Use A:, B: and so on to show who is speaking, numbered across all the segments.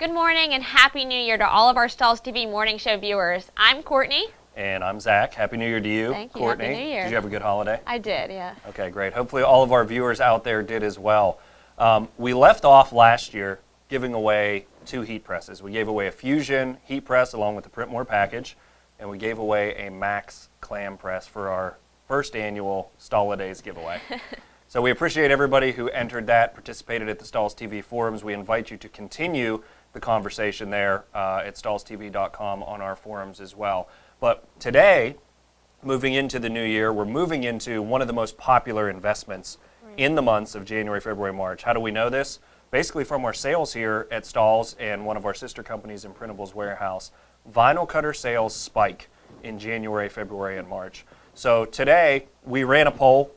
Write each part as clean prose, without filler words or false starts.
A: Good morning and Happy New Year to all of our Stahls TV morning show viewers. I'm Courtney.
B: And I'm Zach. Happy New Year to you,
A: Thank you.
B: Courtney.
A: Happy New Year.
B: Did you have a good holiday?
A: I did, yes.
B: Okay, great. Hopefully all of our viewers out there did as well. We left off last year giving away 2 heat presses. We gave away a Fusion heat press along with the Print More package, and we gave away a Max clam press for our first annual Stahls giveaway. So we appreciate everybody who entered that, participated at the Stahls TV forums. We invite you to continue the conversation there at stahlstv.com on our forums as well. But today, moving into the new year, we're moving into one of the most popular investments in the months of January, February, March. How do we know this? Basically from our sales here at Stahls and one of our sister companies in Printables Warehouse. Vinyl cutter sales spike in January, February, and March. So today, we ran a poll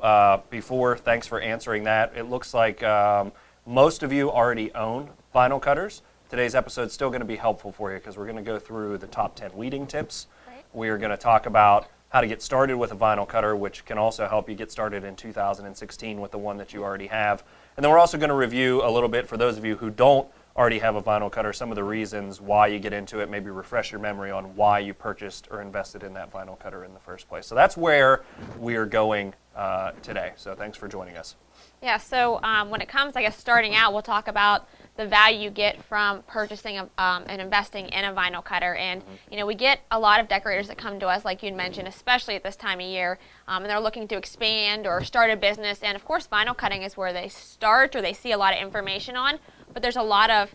B: before. Thanks for answering that. It looks like most of you already own vinyl cutters. Today's episode is still going to be helpful for you because we're going to go through the top 10 weeding tips. Right. We are going to talk about how to get started with a vinyl cutter, which can also help you get started in 2016 with the one that you already have. And then we're also going to review a little bit, for those of you who don't already have a vinyl cutter, some of the reasons why you get into it, maybe refresh your memory on why you purchased or invested in that vinyl cutter in the first place. So that's where we are going today. So thanks for joining us.
A: Yeah, so when it comes, I guess, starting out, we'll talk about the value you get from purchasing and investing in a vinyl cutter. And, you know, we get a lot of decorators that come to us, like you'd mentioned, especially at this time of year, and they're looking to expand or start a business. And, of course, vinyl cutting is where they start or they see a lot of information on. But there's a lot of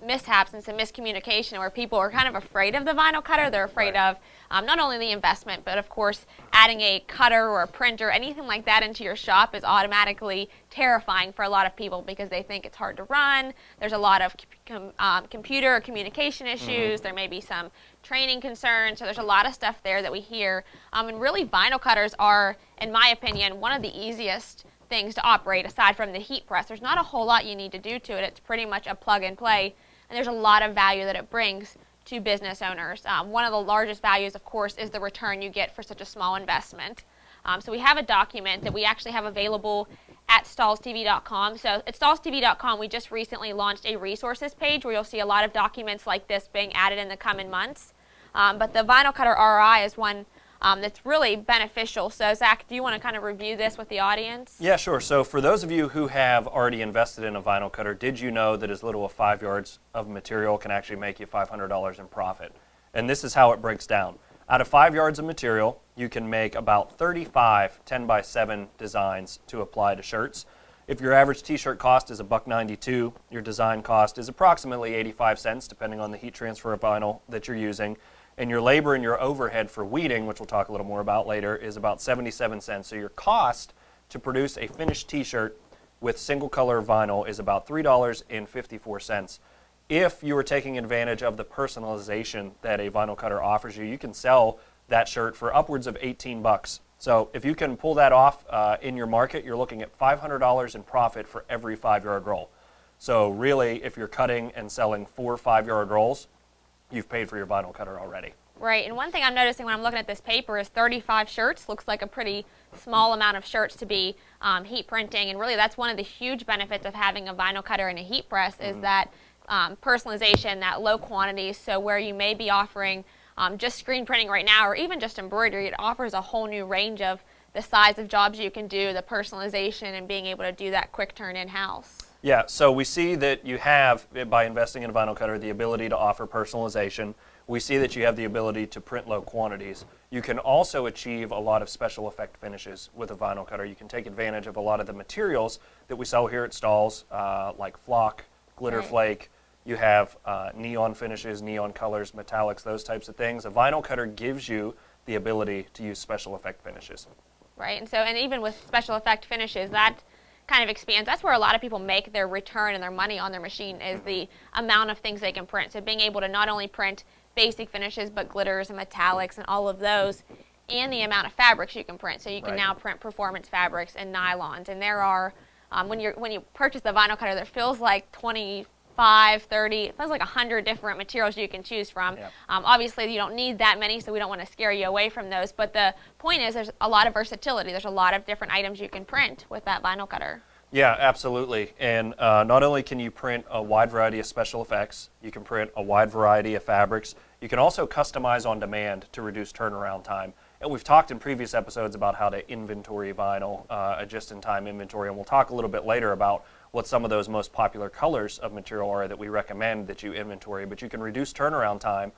A: mishaps and some miscommunication where people are kind of afraid of the vinyl cutter. They're afraid of not only the investment, but of course adding a cutter or a printer, anything like that into your shop is automatically terrifying for a lot of people because they think it's hard to run. There's a lot of computer or communication issues. There may be some training concerns. So there's a lot of stuff there that we hear. And really vinyl cutters are, in my opinion, one of the easiest things to operate aside from the heat press. There's not a whole lot you need to do to it. It's pretty much a plug and play, and there's a lot of value that it brings to business owners. One of the largest values, of course, is the return you get for such a small investment. So we have a document that we actually have available at stahlstv.com. So at stahlstv.com, we just recently launched a resources page where you'll see a lot of documents like this being added in the coming months. But the vinyl cutter ROI is one that's really beneficial. So Zach, do you want to kind of review this with the audience?
B: Yeah, sure. So for those of you who have already invested in a vinyl cutter, did you know that as little as 5 yards of material can actually make you $500 in profit? And this is how it breaks down. Out of 5 yards of material, you can make about 35 10x7 designs to apply to shirts. If your average t-shirt cost is $1.92, your design cost is approximately 85 cents, depending on the heat transfer of vinyl that you're using. And your labor and your overhead for weeding, which we'll talk a little more about later, is about 77 cents. So your cost to produce a finished t-shirt with single color vinyl is about $3.54. If you are taking advantage of the personalization that a vinyl cutter offers you, you can sell that shirt for upwards of 18 bucks. So if you can pull that off in your market, you're looking at $500 in profit for every 5-yard roll. So really, if you're cutting and selling 4 5-yard rolls, you've paid for your vinyl cutter already.
A: Right, and one thing I'm noticing when I'm looking at this paper is 35 shirts. Looks like a pretty small amount of shirts to be heat printing, and really that's one of the huge benefits of having a vinyl cutter and a heat press is that personalization, that low quantities. So where you may be offering just screen printing right now or even just embroidery, it offers a whole new range of the size of jobs you can do, the personalization, and being able to do that quick turn in-house.
B: Yeah, so we see that you have, by investing in a vinyl cutter, the ability to offer personalization. We see that you have the ability to print low quantities. You can also achieve a lot of special effect finishes with a vinyl cutter. You can take advantage of a lot of the materials that we sell here at Stahls, like flock, glitter flake. You have neon finishes, neon colors, metallics, those types of things. A vinyl cutter gives you the ability to use special effect finishes.
A: Right, and so, and even with special effect finishes, that kind of expands. That's where a lot of people make their return and their money on their machine is the amount of things they can print. So being able to not only print basic finishes, but glitters and metallics and all of those, and the amount of fabrics you can print. So you can now print performance fabrics and nylons. And there are, when you purchase the vinyl cutter, there feels like 25, 30, it feels like 100 different materials you can choose from. Yep. Obviously, you don't need that many, so we don't want to scare you away from those. But the point is there's a lot of versatility. There's a lot of different items you can print with that vinyl cutter.
B: Yeah, absolutely. And not only can you print a wide variety of special effects, you can print a wide variety of fabrics. You can also customize on demand to reduce turnaround time. And we've talked in previous episodes about how to inventory vinyl, a just-in-time inventory, and we'll talk a little bit later about what some of those most popular colors of material are that we recommend that you inventory. But you can reduce turnaround time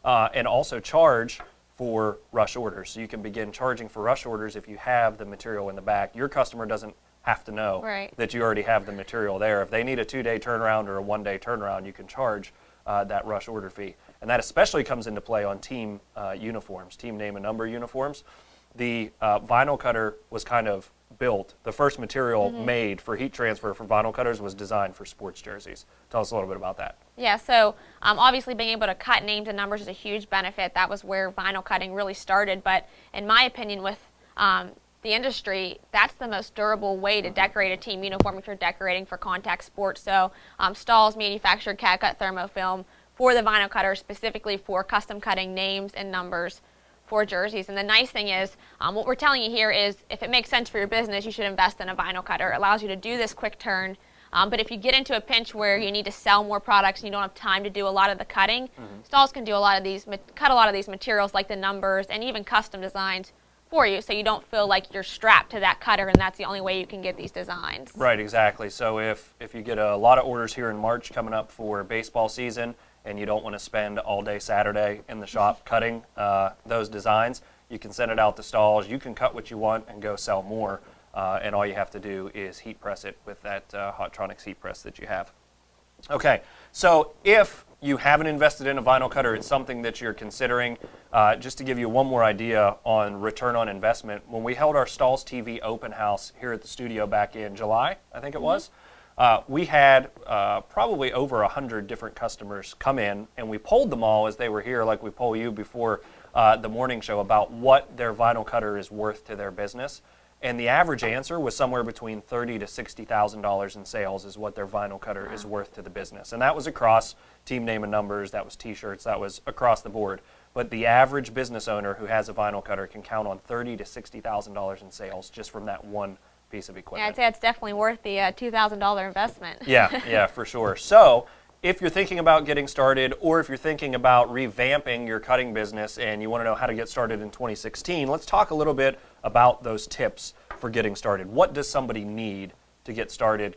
B: and also charge for rush orders. So you can begin charging for rush orders if you have the material in the back. Your customer doesn't have to know that you already have the material there. If they need a 2-day turnaround or a 1-day turnaround, you can charge that rush order fee. And that especially comes into play on team uniforms, team name and number uniforms. The vinyl cutter was kind of built. The first material made for heat transfer for vinyl cutters was designed for sports jerseys. Tell us a little bit about that.
A: Yeah, so obviously being able to cut names and numbers is a huge benefit. That was where vinyl cutting really started. But in my opinion, with the industry, that's the most durable way to decorate a team uniform if you're decorating for contact sports. So Stahls manufactured CAD-cut thermofilm for the vinyl cutter specifically for custom cutting names and numbers for jerseys. And the nice thing is, what we're telling you here is if it makes sense for your business, you should invest in a vinyl cutter. It allows you to do this quick turn. But if you get into a pinch where you need to sell more products and you don't have time to do a lot of the cutting, Stahls can do a lot of these, cut a lot of these materials like the numbers and even custom designs for you, so you don't feel like you're strapped to that cutter and that's the only way you can get these designs.
B: Right, exactly. So if you get a lot of orders here in March coming up for baseball season and you don't want to spend all day Saturday in the shop cutting those designs, you can send it out to Stahls. You can cut what you want and go sell more, and all you have to do is heat press it with that Hotronix heat press that you have. Okay, so if you haven't invested in a vinyl cutter, it's something that you're considering. Just to give you one more idea on return on investment, when we held our Stahls TV open house here at the studio back in July, I think it was, we had probably over 100 different customers come in, and we polled them all as they were here, like we poll you before the morning show, about what their vinyl cutter is worth to their business. And the average answer was somewhere between $30,000 to $60,000 in sales is what their vinyl cutter is worth to the business. And that was across team name and numbers, that was t-shirts, that was across the board. But the average business owner who has a vinyl cutter can count on $30,000 to $60,000 in sales just from that one piece of equipment.
A: Yeah, I'd say it's definitely worth the $2,000 investment.
B: Yeah, for sure. So if you're thinking about getting started, or if you're thinking about revamping your cutting business and you want to know how to get started in 2016, let's talk a little bit about those tips for getting started. What does somebody need to get started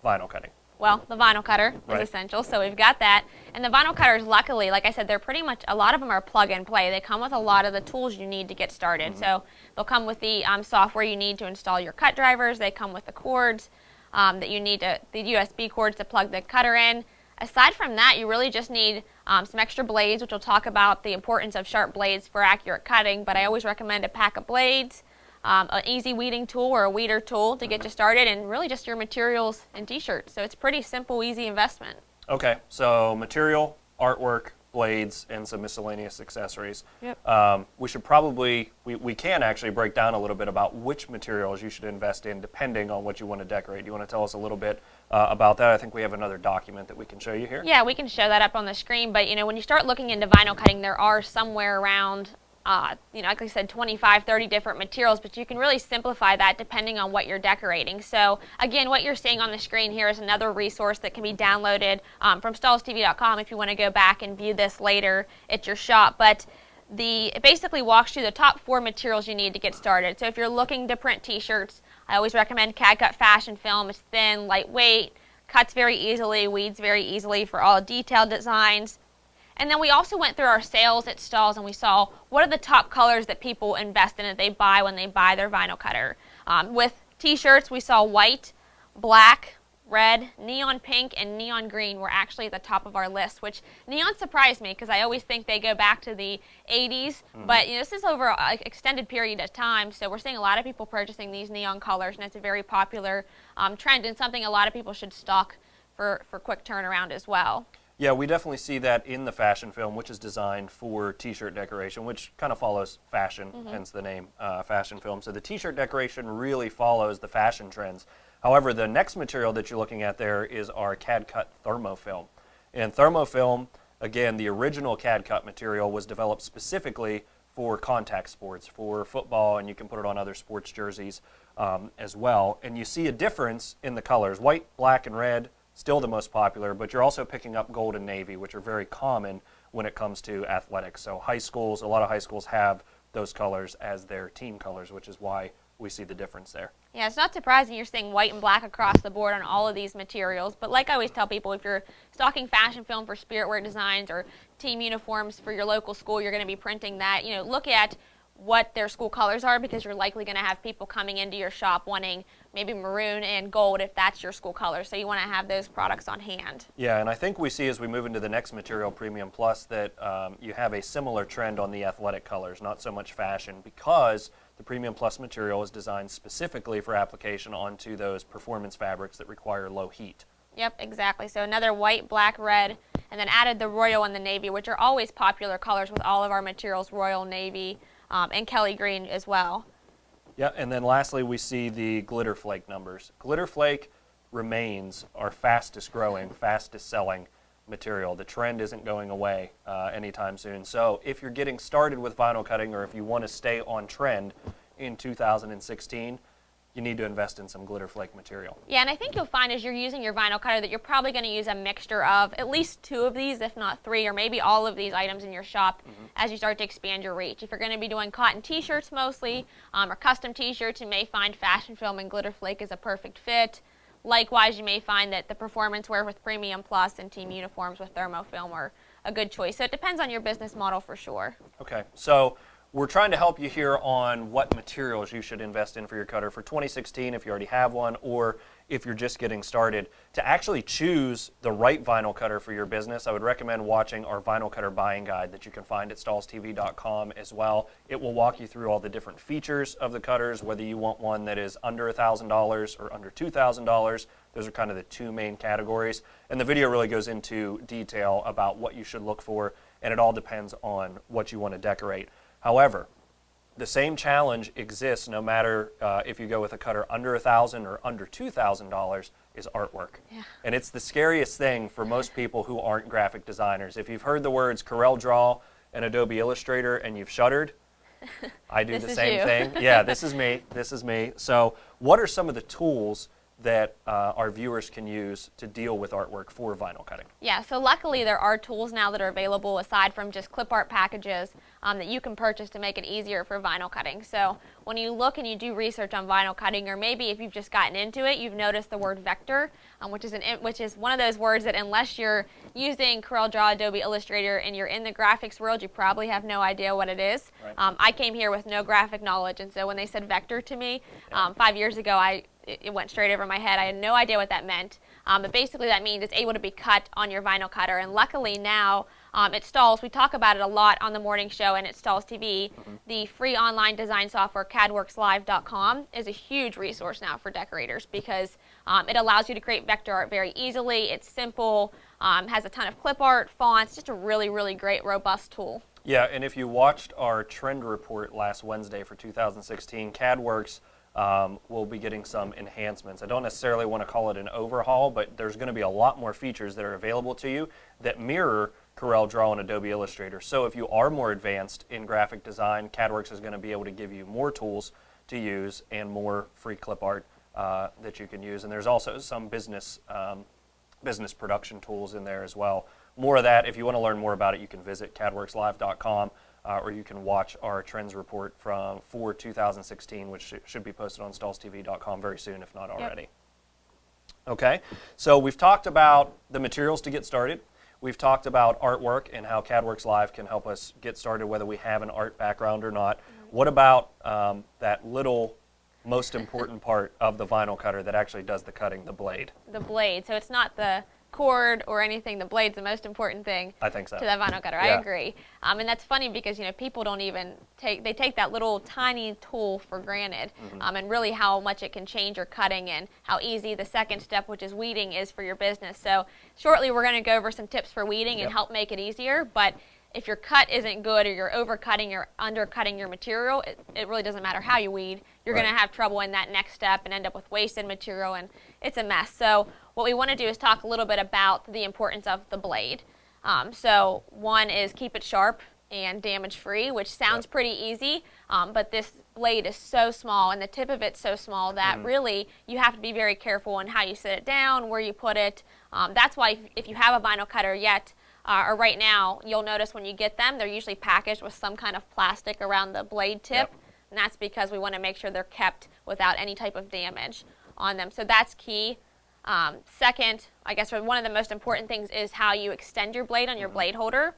B: vinyl cutting?
A: Well, the vinyl cutter is essential, so we've got that. And the vinyl cutters, luckily, like I said, they're pretty much, a lot of them are plug and play. They come with a lot of the tools you need to get started. So they'll come with the software you need to install your cut drivers. They come with the cords that you need to, the USB cords to plug the cutter in. Aside from that, you really just need some extra blades, which we'll talk about the importance of sharp blades for accurate cutting, but I always recommend a pack of blades, an easy weeding tool or a weeder tool to get you started, and really just your materials and t-shirts. So it's pretty simple, easy investment.
B: Okay, so material, artwork, blades, and some miscellaneous accessories.
A: Yep.
B: We should probably, we can actually break down a little bit about which materials you should invest in depending on what you want to decorate. Do you want to tell us a little bit about that? I think we have another document that we can show you here.
A: Yeah, we can show that up on the screen, but you know, when you start looking into vinyl cutting, there are somewhere around you know, like I said, 25, 30 different materials, but you can really simplify that depending on what you're decorating. So again, what you're seeing on the screen here is another resource that can be downloaded from stahlstv.com if you want to go back and view this later at your shop. But it basically walks you the top 4 materials you need to get started. So if you're looking to print t-shirts, I always recommend CAD-cut fashion film. It's thin, lightweight, cuts very easily, weeds very easily for all detailed designs. And then we also went through our sales at Stahls and we saw what are the top colors that people invest in that they buy when they buy their vinyl cutter. With t-shirts, we saw white, black, red, neon pink, and neon green were actually at the top of our list, which neon surprised me because I always think they go back to the 80s, but you know, this is over an extended period of time, so we're seeing a lot of people purchasing these neon colors, and it's a very popular trend and something a lot of people should stock for quick turnaround as well.
B: Yeah, we definitely see that in the fashion film, which is designed for t-shirt decoration, which kind of follows fashion, hence the name fashion film. So the t-shirt decoration really follows the fashion trends. However, the next material that you're looking at there is our CAD-cut thermofilm. And thermofilm, again, the original CAD-cut material was developed specifically for contact sports, for football, and you can put it on other sports jerseys as well. And you see a difference in the colors. White, black, and red, still the most popular, but you're also picking up gold and navy, which are very common when it comes to athletics. So high schools, a lot of high schools have those colors as their team colors, which is why we see the difference there.
A: Yeah, it's not surprising you're seeing white and black across the board on all of these materials. But like I always tell people, if you're stocking fashion film for spirit wear designs or team uniforms for your local school, you're going to be printing that. You know, look at what their school colors are, because you're likely going to have people coming into your shop wanting maybe maroon and gold if that's your school color. So you want to have those products on hand.
B: Yeah, and I think we see as we move into the next material, Premium Plus, that you have a similar trend on the athletic colors, not so much fashion, because the Premium Plus material is designed specifically for application onto those performance fabrics that require low heat.
A: Yep, exactly. So another white, black, red, and then added the royal and the navy, which are always popular colors with all of our materials, royal, navy, and Kelly green as well.
B: Yeah, and then lastly, we see the glitter flake numbers. Glitter flake remains our fastest growing, fastest selling material. The trend isn't going away anytime soon. So if you're getting started with vinyl cutting, or if you want to stay on trend in 2016, you need to invest in some glitter flake material.
A: Yeah, and I think you'll find as you're using your vinyl cutter that you're probably going to use a mixture of at least 2 of these, if not 3, or maybe all of these items in your shop as you start to expand your reach. If you're going to be doing cotton t-shirts mostly, or custom t-shirts, you may find fashion film and glitter flake is a perfect fit. Likewise, you may find that the performance wear with Premium Plus and team uniforms with thermofilm are a good choice. So it depends on your business model for sure.
B: Okay, so we're trying to help you here on what materials you should invest in for your cutter for 2016 if you already have one, or if you're just getting started. To actually choose the right vinyl cutter for your business, I would recommend watching our vinyl cutter buying guide that you can find at stahlstv.com as well. It will walk you through all the different features of the cutters, whether you want one that is under $1,000 or under $2,000. Those are kind of the 2 main categories. And the video really goes into detail about what you should look for, and it all depends on what you want to decorate. However, the same challenge exists no matter if you go with a cutter under $1,000 or under $2,000 is artwork.
A: Yeah.
B: And it's the scariest thing for most people who aren't graphic designers. If you've heard the words CorelDRAW and Adobe Illustrator and you've shuddered, I do the same thing. Yeah, this is me. This is me. So what are some of the tools that our viewers can use to deal with artwork for vinyl cutting?
A: Yeah, so luckily there are tools now that are available aside from just clip art packages that you can purchase to make it easier for vinyl cutting. So when you look and you do research on vinyl cutting, or maybe if you've just gotten into it, you've noticed the word vector, which is one of those words that unless you're using CorelDRAW, Adobe Illustrator, and you're in the graphics world, you probably have no idea what it is.
B: Right.
A: I came here with no graphic knowledge, and so when they said vector to me 5 years ago, it went straight over my head. I had no idea what that meant. But basically that means it's able to be cut on your vinyl cutter. And luckily now at Stahls, we talk about it a lot on the morning show and at Stahls TV. The free online design software cadworkslive.com is a huge resource now for decorators, because it allows you to create vector art very easily. It's simple, has a ton of clip art, fonts, just a really, really great, robust tool.
B: Yeah, and if you watched our trend report last Wednesday for 2016, CADWorks we'll be getting some enhancements. I don't necessarily want to call it an overhaul, but there's going to be a lot more features that are available to you that mirror CorelDRAW and Adobe Illustrator. So if you are more advanced in graphic design, CADWorks is going to be able to give you more tools to use and more free clip art that you can use. And there's also some business production tools in there as well. More of that, if you want to learn more about it, you can visit cadworkslive.com. Or you can watch our trends report for 2016, which should be posted on stahlstv.com very soon, if not already. Yep. Okay, so we've talked about the materials to get started. We've talked about artwork and how CADWorks Live can help us get started, whether we have an art background or not. What about that little most important part of the vinyl cutter that actually does the cutting, the blade? The blade.
A: So it's not the cord or anything. The blade's the most important thing.
B: I think so.
A: To that vinyl cutter. Yeah. I agree. And that's funny because people don't even take that little tiny tool for granted, and really how much it can change your cutting and how easy the second step, which is weeding, is for your business. So shortly we're going to go over some tips for weeding and help make it easier. But if your cut isn't good, or you're overcutting or undercutting your material, it really doesn't matter how you weed. You're going to have trouble in that next step and end up with wasted material, and it's a mess. So what we want to do is talk a little bit about the importance of the blade. So one is keep it sharp. and damage-free, which sounds pretty easy, but this blade is so small and the tip of it's so small that really you have to be very careful on how you set it down, where you put it. That's why if you have a vinyl cutter yet, or right now, you'll notice when you get them, they're usually packaged with some kind of plastic around the blade tip, and that's because we want to make sure they're kept without any type of damage on them. So that's key. Second, I guess one of the most important things is how you extend your blade on your blade holder.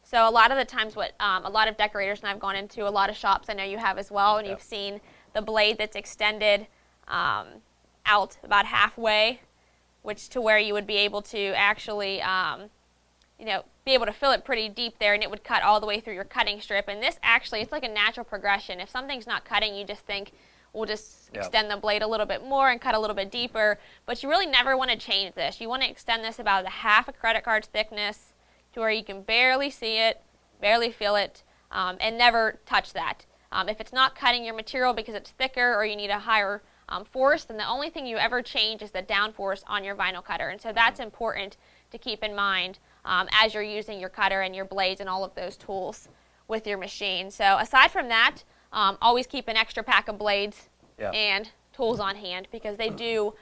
A: So a lot of the times what a lot of decorators, and I've gone into a lot of shops, I know you have as well, and you've seen the blade that's extended out about halfway, which to where you would be able to actually be able to fill it pretty deep there, and it would cut all the way through your cutting strip. And this actually, it's like a natural progression. If something's not cutting, you just think, we'll just extend the blade a little bit more and cut a little bit deeper. But you really never want to change this. You want to extend this about a half a credit card's thickness to where you can barely see it, barely feel it, and never touch that. If it's not cutting your material because it's thicker or you need a higher force, then the only thing you ever change is the downforce on your vinyl cutter. And so that's important to keep in mind as you're using your cutter and your blades and all of those tools with your machine. So aside from that, always keep an extra pack of blades and tools on hand, because they do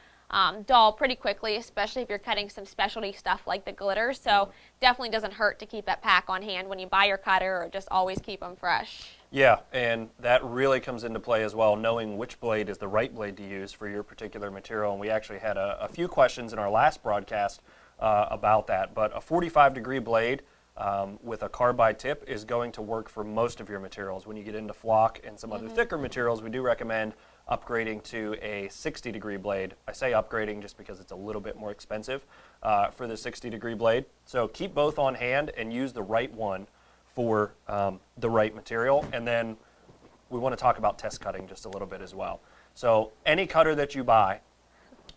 A: dull pretty quickly, especially if you're cutting some specialty stuff like the glitter. So definitely doesn't hurt to keep that pack on hand when you buy your cutter, or just always keep them fresh.
B: Yeah, and that really comes into play as well, knowing which blade is the right blade to use for your particular material. And we actually had a few questions in our last broadcast about that. But a 45-degree blade with a carbide tip is going to work for most of your materials. When you get into flock and some other thicker materials, we do recommend upgrading to a 60-degree blade. I say upgrading just because it's a little bit more expensive for the 60-degree blade. So keep both on hand and use the right one for the right material. And then we want to talk about test cutting just a little bit as well. So any cutter that you buy,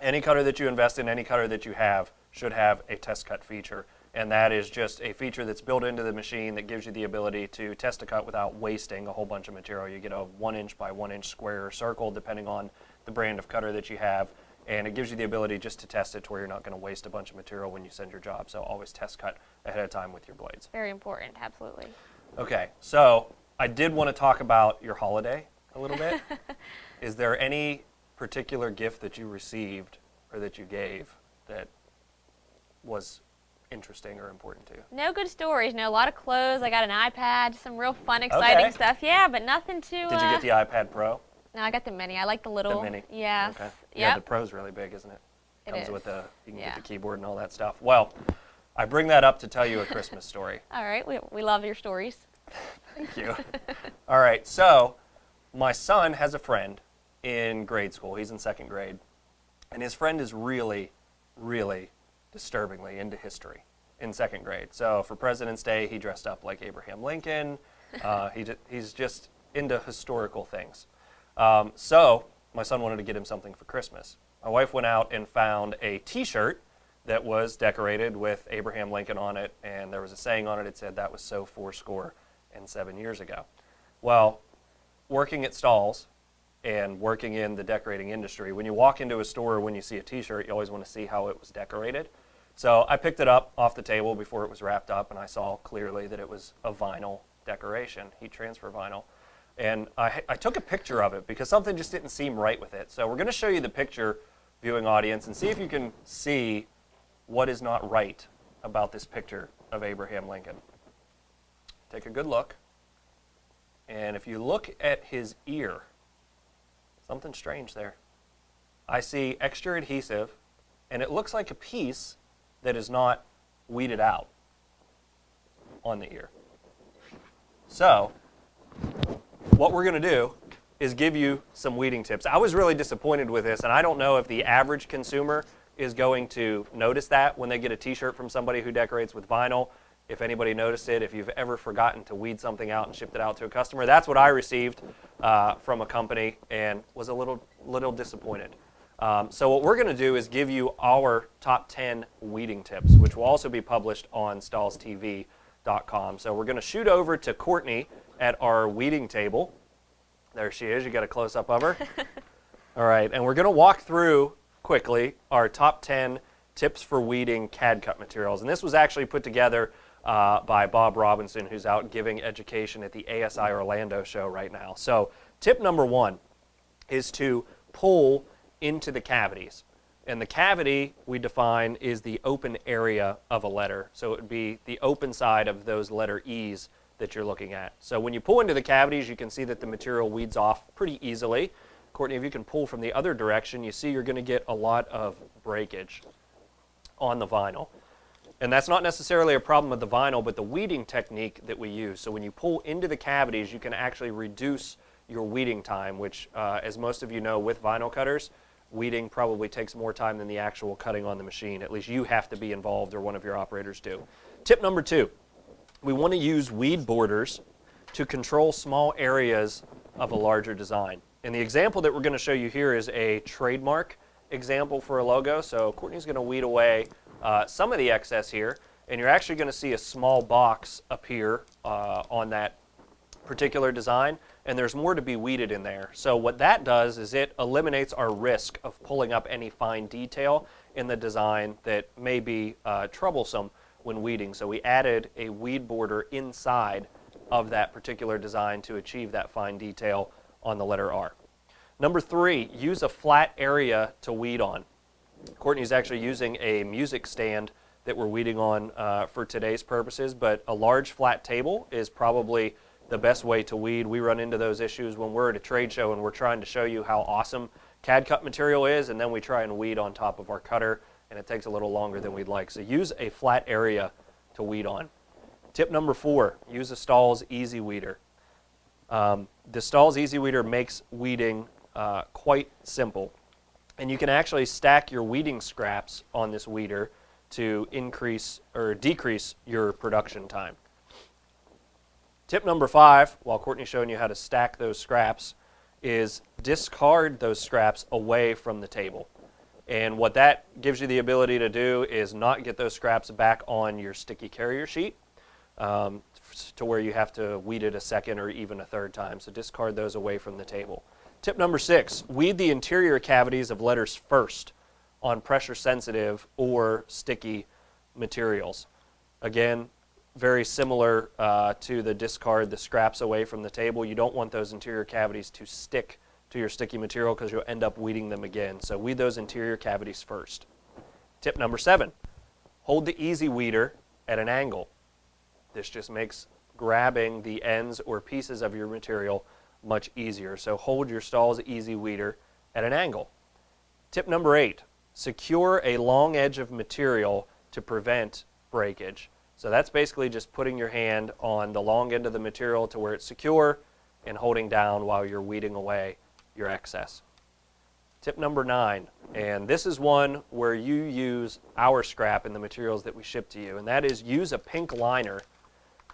B: any cutter that you invest in, any cutter that you have should have a test cut feature. And that is just a feature that's built into the machine that gives you the ability to test a cut without wasting a whole bunch of material. You get a 1-inch by 1-inch square or circle, depending on the brand of cutter that you have. And it gives you the ability just to test it to where you're not going to waste a bunch of material when you send your job. So always test cut ahead of time with your blades.
A: Very important, absolutely.
B: Okay, so I did want to talk about your holiday a little bit. Is there any particular gift that you received or that you gave that was interesting or important to you?
A: No good stories. No, a lot of clothes. I got an iPad, some real fun, exciting stuff. Yeah, but nothing to...
B: Did you get the iPad Pro?
A: No, I got the mini. I like the little.
B: The mini?
A: Yeah.
B: Okay. Yeah, the Pro's really big, isn't it?
A: It
B: Comes
A: is.
B: with you can get the keyboard and all that stuff. Well, I bring that up to tell you a Christmas story.
A: All right. We love your stories.
B: Thank you. All right, so my son has a friend in grade school. He's in 2nd grade. And his friend is really, really disturbingly into history in 2nd grade. So for President's Day, he dressed up like Abraham Lincoln. He's just into historical things. So my son wanted to get him something for Christmas. My wife went out and found a T-shirt that was decorated with Abraham Lincoln on it, and there was a saying on it. It said, "That was so 77 years ago." Well, working at Stahls and working in the decorating industry, when you walk into a store, when you see a T-shirt, you always want to see how it was decorated. So I picked it up off the table before it was wrapped up, and I saw clearly that it was a vinyl decoration, heat transfer vinyl. And I took a picture of it because something just didn't seem right with it. So we're going to show you the picture, viewing audience, and see if you can see what is not right about this picture of Abraham Lincoln. Take a good look. And if you look at his ear, something strange there. I see extra adhesive, and it looks like a piece that is not weeded out on the ear. So what we're going to do is give you some weeding tips. I was really disappointed with this, and I don't know if the average consumer is going to notice that when they get a T-shirt from somebody who decorates with vinyl. If anybody noticed it, if you've ever forgotten to weed something out and shipped it out to a customer, that's what I received from a company and was a little disappointed. So what we're going to do is give you our top 10 weeding tips, which will also be published on StahlsTV.com. So we're going to shoot over to Courtney at our weeding table. There she is. You got a close-up of her. All right, and we're going to walk through quickly our top 10 tips for weeding CAD cut materials. And this was actually put together by Bob Robinson, who's out giving education at the ASI Orlando show right now. So tip number 1 is to pull into the cavities. And the cavity we define is the open area of a letter. So it would be the open side of those letter E's that you're looking at. So when you pull into the cavities, you can see that the material weeds off pretty easily. Courtney, if you can pull from the other direction, you see you're going to get a lot of breakage on the vinyl. And that's not necessarily a problem with the vinyl, but the weeding technique that we use. So when you pull into the cavities, you can actually reduce your weeding time, which, as most of you know, with vinyl cutters, weeding probably takes more time than the actual cutting on the machine. At least you have to be involved, or one of your operators do. Tip number 2, we want to use weed borders to control small areas of a larger design. And the example that we're going to show you here is a trademark example for a logo. So Courtney's going to weed away some of the excess here, and you're actually going to see a small box appear on that particular design, and there's more to be weeded in there. So what that does is it eliminates our risk of pulling up any fine detail in the design that may be troublesome when weeding. So we added a weed border inside of that particular design to achieve that fine detail on the letter R. Number 3, use a flat area to weed on. Courtney's actually using a music stand that we're weeding on for today's purposes, but a large flat table is probably the best way to weed. We run into those issues when we're at a trade show and we're trying to show you how awesome CAD cut material is, and then we try and weed on top of our cutter, and it takes a little longer than we'd like. So use a flat area to weed on. Tip number 4, use a Stahls Easy Weeder. The Stahls Easy Weeder makes weeding quite simple. And you can actually stack your weeding scraps on this weeder to increase or decrease your production time. Tip number 5, while Courtney's showing you how to stack those scraps, is discard those scraps away from the table. And what that gives you the ability to do is not get those scraps back on your sticky carrier sheet to where you have to weed it a second or even a third time. So discard those away from the table. Tip number 6, weed the interior cavities of letters first on pressure sensitive or sticky materials. Again, very similar to the discard the scraps away from the table. You don't want those interior cavities to stick to your sticky material because you'll end up weeding them again. So weed those interior cavities first. Tip number 7, hold the Easy Weeder at an angle. This just makes grabbing the ends or pieces of your material much easier. So hold your Stahls Easy Weeder at an angle. Tip number 8, secure a long edge of material to prevent breakage. So that's basically just putting your hand on the long end of the material to where it's secure and holding down while you're weeding away your excess. Tip number 9, and this is one where you use our scrap in the materials that we ship to you, and that is use a pink liner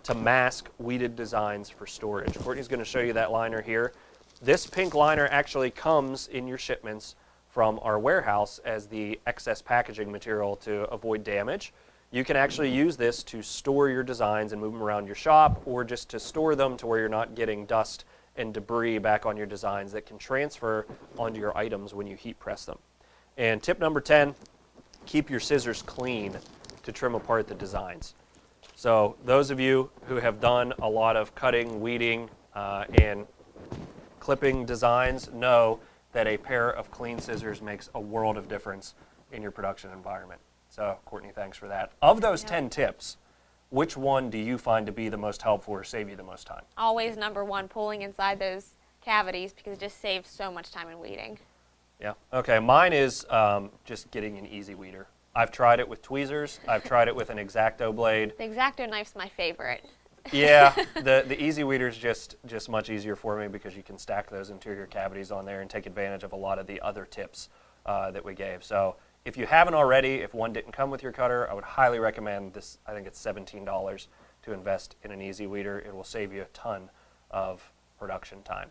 B: to mask weeded designs for storage. Courtney's going to show you that liner here. This pink liner actually comes in your shipments from our warehouse as the excess packaging material to avoid damage. You can actually use this to store your designs and move them around your shop, or just to store them to where you're not getting dust and debris back on your designs that can transfer onto your items when you heat press them. And tip number 10, keep your scissors clean to trim apart the designs. So those of you who have done a lot of cutting, weeding, and clipping designs know that a pair of clean scissors makes a world of difference in your production environment. So Courtney, thanks for that. Of those 10 tips, which one do you find to be the most helpful or save you the most time?
A: Always number 1, pulling inside those cavities, because it just saves so much time in weeding.
B: Yeah, okay, mine is just getting an Easy Weeder. I've tried it with tweezers. I've tried it with an X-Acto blade.
A: The X-Acto knife's my favorite.
B: Yeah, the Easy Weeder's just much easier for me because you can stack those interior cavities on there and take advantage of a lot of the other tips that we gave. So if you haven't already, if one didn't come with your cutter, I would highly recommend this. I think it's $17 to invest in an Easy Weeder. It will save you a ton of production time.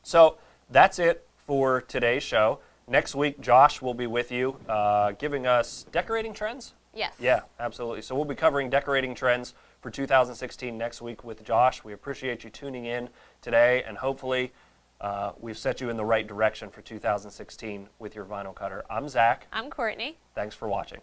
B: So that's it for today's show. Next week, Josh will be with you, giving us decorating trends?
A: Yes.
B: Yeah, absolutely. So we'll be covering decorating trends for 2016 next week with Josh. We appreciate you tuning in today, and hopefully we've set you in the right direction for 2016 with your vinyl cutter. I'm Zach.
A: I'm Courtney.
B: Thanks for watching.